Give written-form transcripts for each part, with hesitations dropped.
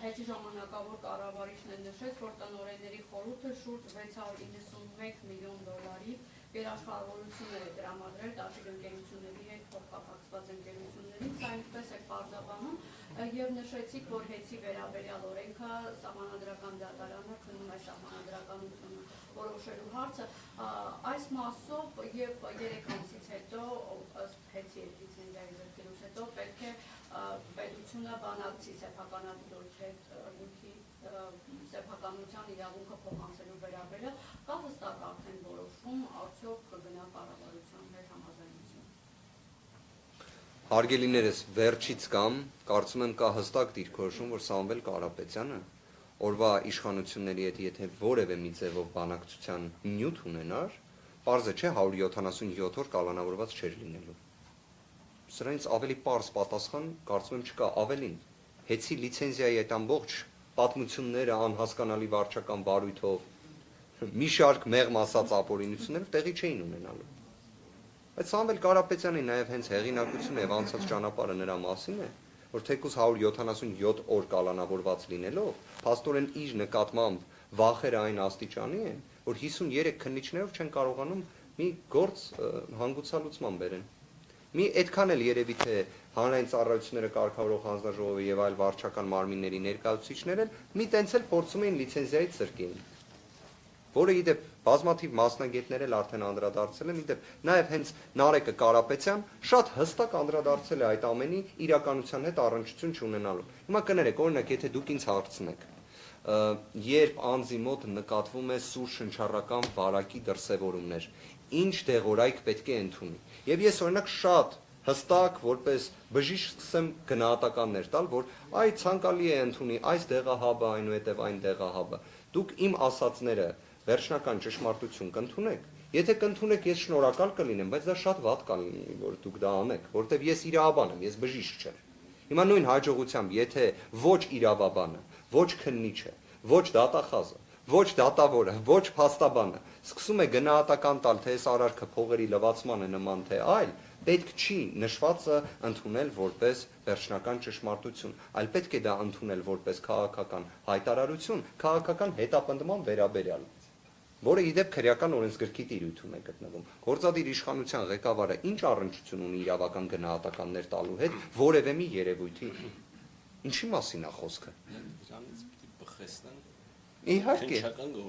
Հետի ժամանակավոր կառավարիչն նշեց, որ տնօրենների խորհուրդը շուրջ 691 միլիոն դոլարի երաշխավորություն է տրամադրել տաշիկ ընկերությունների հետ փոխկապակցված ընկերություններին, սա ինչպես է պարզաբանում, եւ նշեցիք, որ հետի վերաբերյալ օրենքը սահմանադրական դատարանը քննում է սահմանադրականությունը որոշելու հարցը, այս մասով եւ 3 ամսից հետո ըստ հետի լիցենզիայի զրկելուց հետո պետք է պետությունը բանակցի սեփականատիրոջ հետ լիքի սեփականության իրավունքը փոխանցելու վերաբերյալ, կա հստակ արդեն որոշում, արդյոք կգնա կառավարության հետ համաձայնություն։ Հարգելիներս, վերջից կամ կարծում եմ կա հստակ դիրքորոշում, որ Սամվել Կարապետյանը օրվա իշխանությունների հետ եթե որևէ մի ձևով բանակցության նյութ ունենար, պարզ է չէ 177 օր կալանավորված չէր լինելու։ Սրանից ավելի պարզ պատասխան կարծում եմ չկա, ավելին, հետի լիցենզիայի այդ ամբողջ պատմությունները անհասկանալի վարչական վարույթով, մի շարք մեղմ ասած ապօրինությունները տեղի չէին ունենալու։ Բայց Սամվել Կարապետյանի նաև հենց հեղինակությունը եւ անցած ճանապարհը նրա մասին է, որ թեկուզ 177 օր կալանավորված լինելով, փաստորեն իր նկատմամբ վախերը այն աստիճանի են, որ 53 քննիչներով չեն կարողանում մի գործ հանգուցալուծման բերեն։ Մի այդքան էլ երևի թե հանրային ծառայությունները կարգավորող հանձնաժողովը եւ այլ վարչական մարմինների ներկայացուցիչներ էլ մի տենց էլ փորձում էին լիցենզիայից զրկել, որը իդեպ բազմաթիվ մասնագետներ էլ արդեն անդրադարձել են, իդեպ նաև հենց Նարեկը Կարապետյան շատ հստակ անդրադարձել է այդ ամենի իրականության հետ առնչություն չունենալու։ Հիմա կներեք, օրինակ, եթե դուք ինձ հարցնեք, երբ անձի մոտ նկատվում է սուր շնչառական վարակի դրսևորումներ, ինչ դեղորայք պետք է ընդունի։ Եվ ես օրինակ շատ հստակ որպես բժիշկ սկսեմ գնահատականներ տալ, որ այ ցանկալի է ընդունի այս դեղահաբը, այնուհետև այն դեղահաբը։ Դուք իմ ասածները վերջնական ճշմարտություն կընդունեք։ Եթե կընդունեք, ես շնորհակալ կլինեմ, բայց դա շատ վատ կլինի, որ դուք դա անեք, որովհետև ես իրավաբան եմ, ես բժիշկ չեմ։ Հիմա նույն հաջողությամբ, եթե ոչ իրավաբանը, ոչ քննիչը, ոչ դատախազը, ոչ դատավորը, ոչ փաստաբանը սկսում է գնահատական տալ, թե այս արարքը փողերի լվացման է նման, թե այլ, պետք չի նշվածը ընդունել որպես վերջնական ճշմարտություն, այլ պետք է դա ընդունել որպես քաղաքական հայտարարություն, քաղաքական հետապնդման վերաբերյալ, որը իդեպ քրեական օրենսգրքի տիրույթում է գտնվում։ Գործադիր իշխանության ղեկավարը ինչ առնչություն ունի իրավական գնահատականներ տալու հետ որևէ մի երևույթի։ Ինչի մասին է խոսքը։ Իհարկե,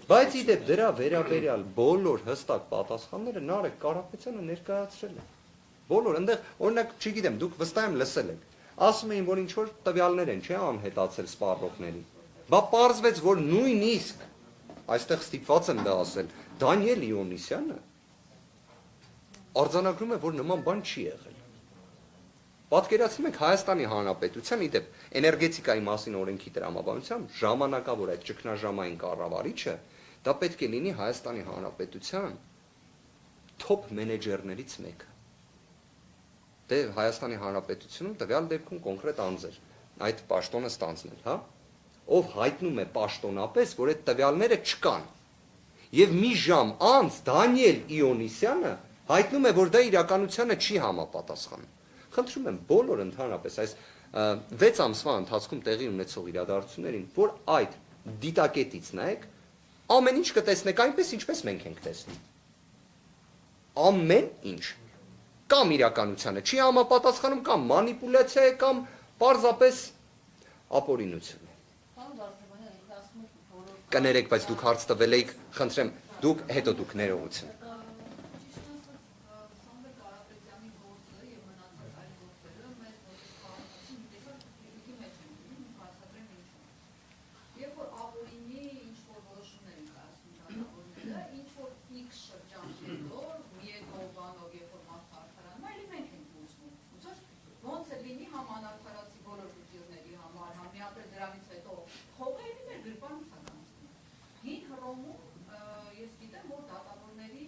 բայց իդեպ դրա վերաբերյալ բոլոր հստակ պատասխանները Նարեկ Կարապետյանը ներկայացրել է։ Բոլոր, այնտեղ օրինակ, չգիտեմ, դուք վստահ եմ լսել եք, ասում էին, որ ինչ որ տվյալներ են, չէ՞, անհետացել սպառողների։ Բա պարզվեց, որ նույնիսկ այստեղ ստիպված եմ դա ասել, Դանիել Իոնիսյանը արձանագրում է, որ նման բան չի եղել։ Պատկերացնում եք Հայաստանի Հանրապետության, իդեպ էներգետիկայի մասին օրենքի տրամաբանությամբ ժամանակավոր այդ ճգնաժամային կառավարիչը, դա պետք է լինի Հայաստանի Հանրապետության թոփ մենեջերներից մեկը։ Դե Հայաստանի Հանրապետությունում տվյալ դեպքում կոնկրետ անձեր այդ պաշտոնը ստանձնել, հա, ով հայտնում է պաշտոնապես, որ այդ տվյալները չկան։ Եվ մի ժամ անց Դանիել Իոնիսյանը հայտնում է, որ դա իրականությանը չի համապատասխանում։ Խնդրում եմ բոլոր ընդհանրապես այս 6 ամսվա ընթացքում տեղի ունեցող իրադարձություններին, որ այդ դիտակետից նայեք, ամեն ինչ կտեսնեք այնպես, ինչպես մենք ենք տեսնում։ Ամեն ինչ կամ իրականությանը չի համապատասխանում, կամ մանիպուլյացիա է, կամ պարզապես ապօրինություն է։ Կներեք, բայց դուք հարց տվել եք, խնդրեմ, դուք հետո դուք ներողություն։ Ես գիտեմ, որ դատավորների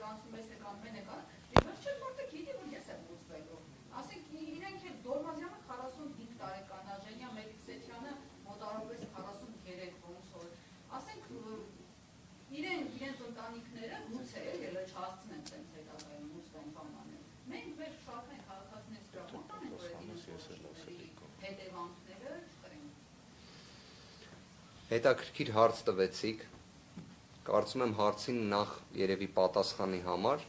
իրականացում ես կամ մենեք, եւ վերջին մարդը գիտի որ ես եմ ուզվելու։ Ասենք իրենք էլ Դորմազյանը 45 տարեկան, Աժենյա Մելիքսեթյանը մոտավորապես 43, ոնց որ ասենք իրենց ընտանիքները գուցե ելը չհասցնեն ցենց հետագայում ուզվեն բանանել։ Մենք մեր շարքային քաղաքացիներից դրամատան ենք, որ այդ հետևանքները չկրենք։ Հետաքրքիր հարց տվեցիք, կարծում եմ հարցին նախ երևի պատասխանի համար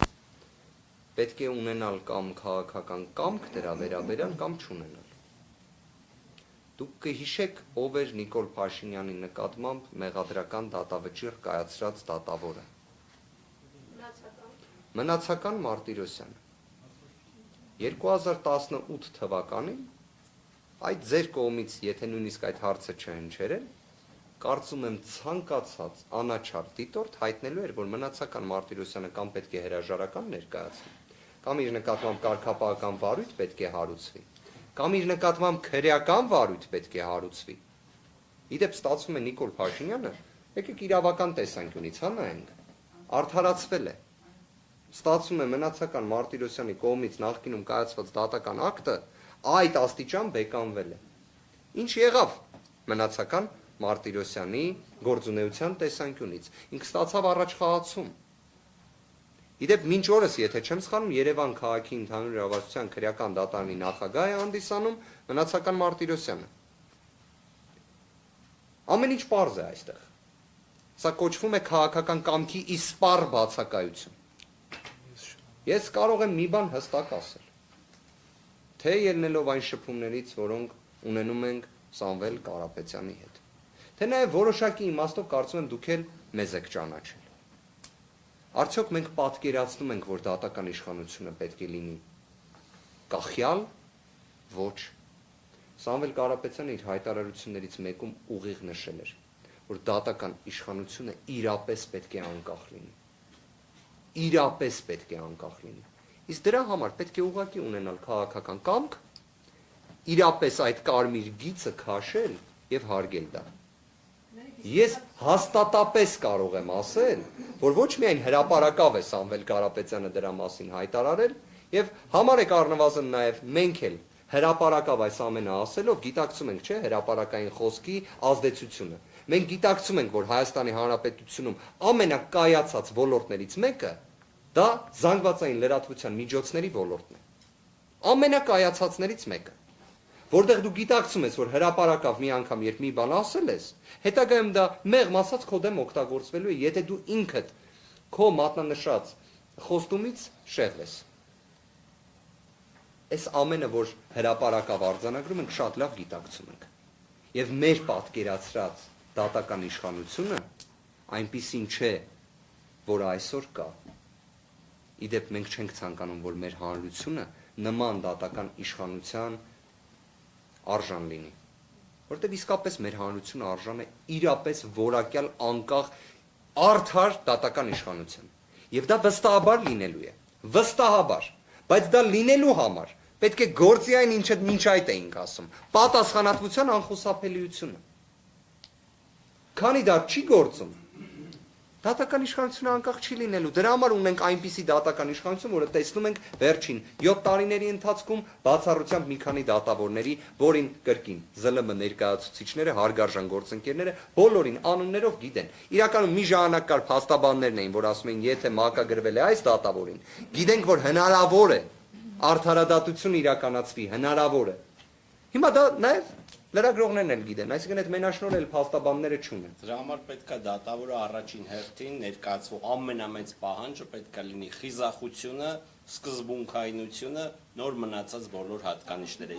պետք է ունենալ կամ քաղաքական կամք դրա վերաբերյալ կամ չունենալ։ Դուք կհիշեք ով էր Նիկոլ Փաշինյանի նկատմամբ մեղադրական դատավճիռ կայացրած դատավորը։ Մնացական Մարտիրոսյանը։ 2018 թվականին այդ ձեր կողմից, եթե նույնիսկ այդ հարցը չհնչերել, կարծում եմ ցանկացած անաչառ դիտորդ հայտնելու էր, որ մնացական Մարտիրոսյանը կամ պետք է հրաժարական ներկայացվի, կամ իր նկատմամբ կարգապահական վարույթ պետք է հարուցվի, կամ իր նկատմամբ քրեական վարույթ պետք է հարուցվի։ Իդեպ ստացվում է Նիկոլ Փաշինյանը, եկեք իրավական տեսանկյունից նայենք, արդարացվել է։ Ստացվում է մնացական Մարտիրոսյանի կողմից նախկինում կայացված դատական ակտը այդ աստիճան բեկանվել է։ Ինչ եղավ մնացական Մարտիրոսյանի գործունեության տեսանկյունից։ Ինքը ստացավ առաջխաղացում։ Իդեպ մինչ օրս, եթե չեմ սխալվում, Երևան քաղաքի ընդհանուր իրավասության քրեական դատարանի նախագահ է հանդիսանում մնացական Մարտիրոսյանը։ Ամեն ինչ պարզ է այստեղ։ Սա կոչվում է քաղաքական կամքի իսպառ բացակայություն։ Ես կարող եմ մի բան հստակ ասել, թե ելնելով այն շփումներից, որոնք ունենում ենք Սամվել Կարապետյանի հետ, թե նաև որոշակի իմաստով կարծում եմ դուք էլ մեզ եք ճանաչել։ Արդյոք մենք պատկերացնում ենք, որ դատական իշխանությունը պետք է լինի կախյալ, ոչ։ Սամվել Կարապետյանը իր հայտարարություններից մեկում ուղիղ նշել էր, որ դատական իշխանությունը իրապես պետք է անկախ լինի։ Իրապես պետք է անկախ լինի։ Իսկ դրա համար պետք է ուղղակի ունենալ քաղաքական կամք, իրապես այդ կարմիր գիծը քաշել եւ հարգել դա։ Ես հաստատապես կարող եմ ասել, որ ոչ միայն հրապարակավ է Սամվել Կարապետյանը դրա մասին հայտարարել, եւ համար եք առնվազն նաեւ մենք էլ հրապարակավ այս ամենը ասելով գիտակցում ենք, չէ, հրապարակային խոսքի ազդեցությունը։ Մենք գիտակցում ենք, որ Հայաստանի Հանրապետությունում ամենակայացած ոլորտներից մեկը դա զանգվածային լրատվության միջոցների ոլորտն է։ Ամենակայացածներից մեկը։ Որտեղ դու գիտակցում ես, որ հրապարակավ մի անգամ, երբ մի բան ասել ես, հետագայում դա մեղմ ասած քո դեմ օգտագործվելու է, եթե դու ինքդ քո մատնանշած խոստումից շեղվես։ Այս ամենը, որ հրապարակավ արձանագրում ենք, շատ լավ գիտակցում ենք։ Եվ մեր պատկերացրած դատական իշխանությունը այնպիսին չէ, որ այսօր կա։ Իդեպ մենք չենք ցանկանում, որ մեր հանրությունը նման դատական իշխանության արժան լինի, որտեղ իսկապես մեր հանրությունը արժան է իրապես որակյալ անկախ արդար դատական իշխանության։ Եվ դա վստահաբար լինելու է, վստահաբար, բայց դա լինելու համար պետք է գործի այն, ինչը մինչ այդ էինք ասում, պատասխանատվության անխուսափելիությունը։ Քանի դա չի գործում, դատական իշխանությունը անկախ չի լինելու։ Դրա համար ունենք այնպիսի դատական իշխանություն, որը տեսնում ենք վերջին 7 տարիների ընթացքում բացառությամբ մի քանի դատավորների, որին կրկին ԶԼՄ ներկայացուցիչները, հարգարժան գործընկերները բոլորին անուններով գիտեն։ Իրականում մի ժամանակ կար փաստաբաններն էին, որ ասում էին, եթե մակագրվել է այս դատավորին, գիտենք, որ հնարավոր է արդարադատություն իրականացվի, հնարավոր է։ Հիմա դա նաև լրագրողներն էլ գիտեն, այսինքն այդ մենաշնորհ էլ փաստաբանները չունեն։ Դրա համար պետք է դատավորը առաջին հերթին ներկայացվող ամենամեծ պահանջը պետք է լինի խիզախությունը, սկզբունքայնությունը, նոր մնացած բոլոր հատկանիշները։